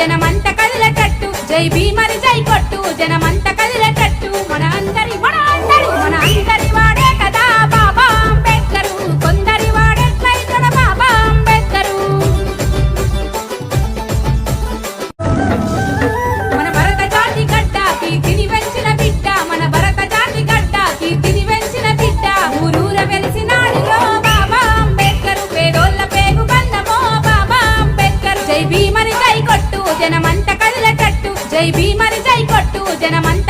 జనమంత కదిలేటట్టు జై భీమని జై కొట్టు జనమంత కదిలేటట్టు మన అందరి వాడే కదా బాబా అంబేద్కరు కొందరి వాడెట్లయితడ బాబా అంబేద్కరు మన భరత జాతి గడ్డ కీర్తిని వెంచిన బిడ్డ మన భరత జాతి గడ్డ కీర్తిని వెంచిన బిడ్డ ఊరూర వెలిసినాడులో బాబా అంబేద్కరు పేదోళ్ళ పేగు బంధమో బాబా అంబేద్కరు జై భీమని జై కొట్టు జనమంత కదిలేటట్టు జై భీమని జై కొట్టు జనమంత